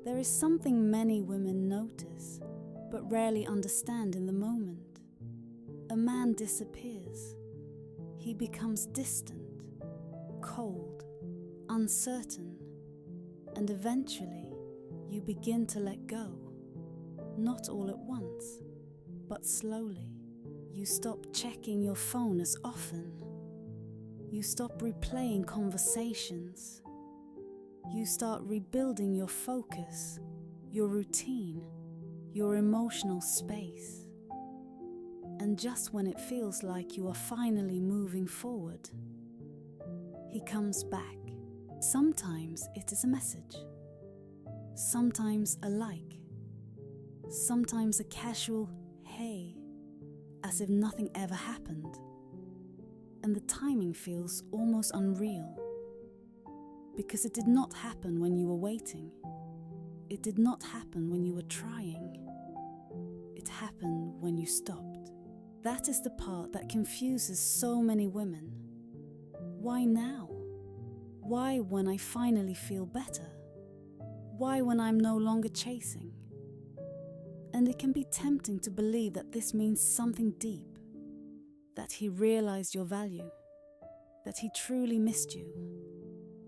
There is something many women notice, but rarely understand in the moment. A man disappears. He becomes distant, cold, uncertain, and eventually you begin to let go. Not all at once, but slowly. You stop checking your phone as often. You stop replaying conversations. You start rebuilding your focus, your routine, your emotional space. And just when it feels like you are finally moving forward, he comes back. Sometimes it is a message, sometimes a like, sometimes a casual "hey," as if nothing ever happened. And the timing feels almost unreal, because it did not happen when you were waiting. It did not happen when you were trying. It happened when you stopped. That is the part that confuses so many women. Why now? Why when I finally feel better? Why when I'm no longer chasing? And it can be tempting to believe that this means something deep, that he realized your value, that he truly missed you,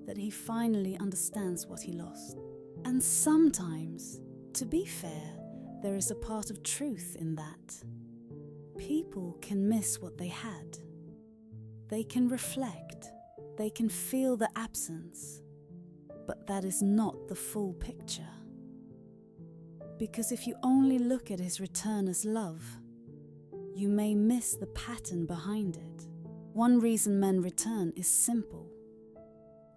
that he finally understands what he lost. And sometimes, to be fair, there is a part of truth in that. People can miss what they had. They can reflect. They can feel the absence. But that is not the full picture. Because if you only look at his return as love, you may miss the pattern behind it. One reason men return is simple.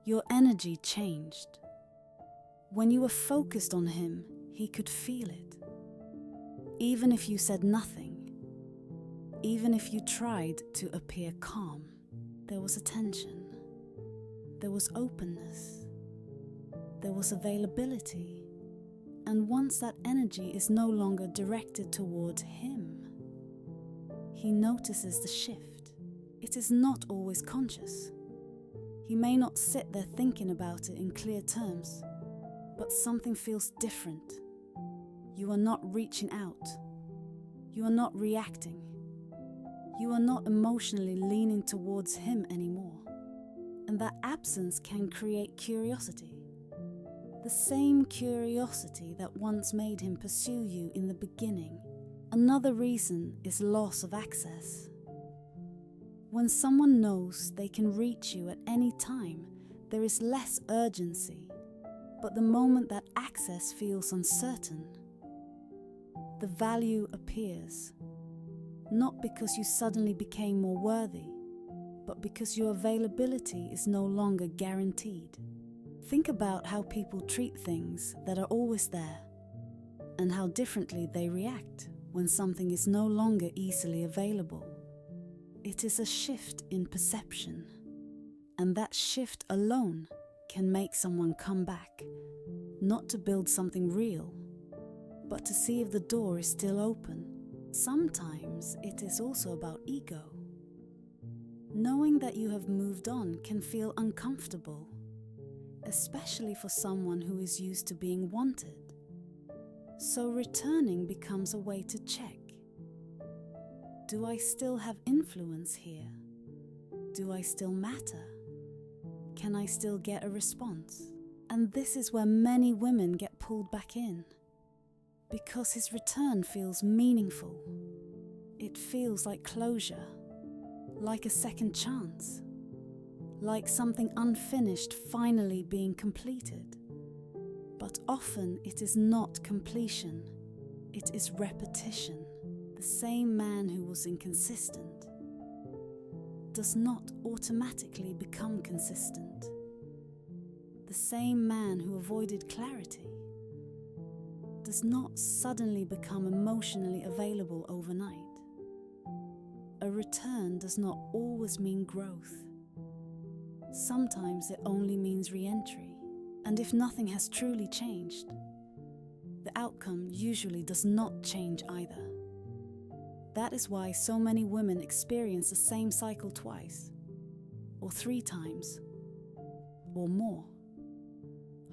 Your energy changed. When you were focused on him, he could feel it. Even if you said nothing, even if you tried to appear calm, there was attention. There was openness. There was availability. And once that energy is no longer directed toward him, he notices the shift. It is not always conscious. He may not sit there thinking about it in clear terms, but something feels different. You are not reaching out. You are not reacting. You are not emotionally leaning towards him anymore. And that absence can create curiosity. The same curiosity that once made him pursue you in the beginning. Another reason is loss of access. When someone knows they can reach you at any time, there is less urgency. But the moment that access feels uncertain, the value appears. Not because you suddenly became more worthy, but because your availability is no longer guaranteed. Think about how people treat things that are always there, and how differently they react when something is no longer easily available. It is a shift in perception, and that shift alone can make someone come back, not to build something real, but to see if the door is still open. Sometimes it is also about ego. Knowing that you have moved on can feel uncomfortable, especially for someone who is used to being wanted. So returning becomes a way to check. Do I still have influence here? Do I still matter? Can I still get a response? And this is where many women get pulled back in. Because his return feels meaningful. It feels like closure, like a second chance, like something unfinished finally being completed. But often it is not completion, it is repetition. The same man who was inconsistent does not automatically become consistent. The same man who avoided clarity does not suddenly become emotionally available overnight. A return does not always mean growth. Sometimes it only means re-entry. And if nothing has truly changed, the outcome usually does not change either. That is why so many women experience the same cycle twice, or 3 times, or more.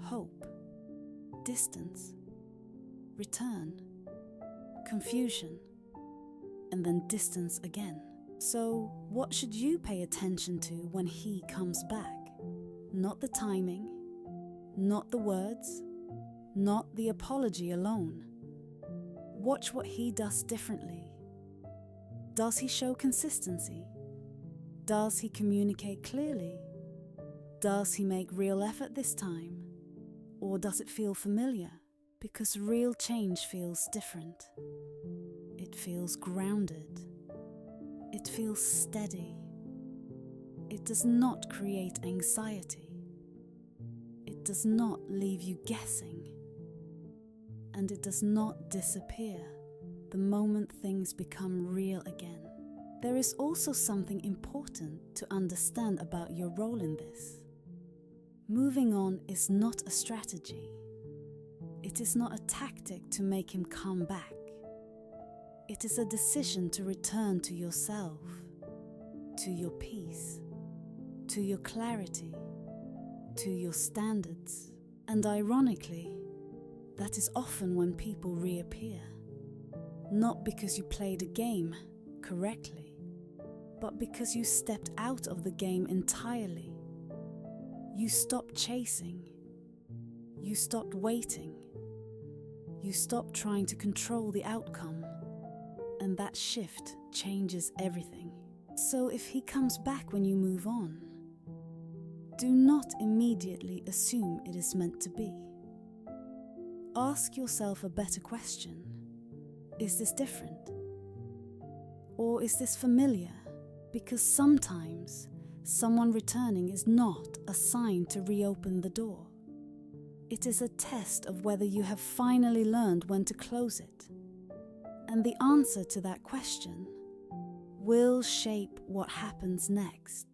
Hope, distance, return, confusion, and then distance again. So, what should you pay attention to when he comes back? Not the timing, not the words, not the apology alone. Watch what he does differently. Does he show consistency? Does he communicate clearly? Does he make real effort this time? Or does it feel familiar? Because real change feels different. It feels grounded. It feels steady. It does not create anxiety. It does not leave you guessing. And it does not disappear the moment things become real again. There is also something important to understand about your role in this. Moving on is not a strategy. It is not a tactic to make him come back. It is a decision to return to yourself, to your peace, to your clarity, to your standards. And ironically, that is often when people reappear. Not because you played a game correctly, but because you stepped out of the game entirely. You stopped chasing. You stopped waiting. You stopped trying to control the outcome. And that shift changes everything. So if he comes back when you move on, do not immediately assume it is meant to be. Ask yourself a better question. Is this different? Or is this familiar? Because sometimes someone returning is not a sign to reopen the door. It is a test of whether you have finally learned when to close it. And the answer to that question will shape what happens next.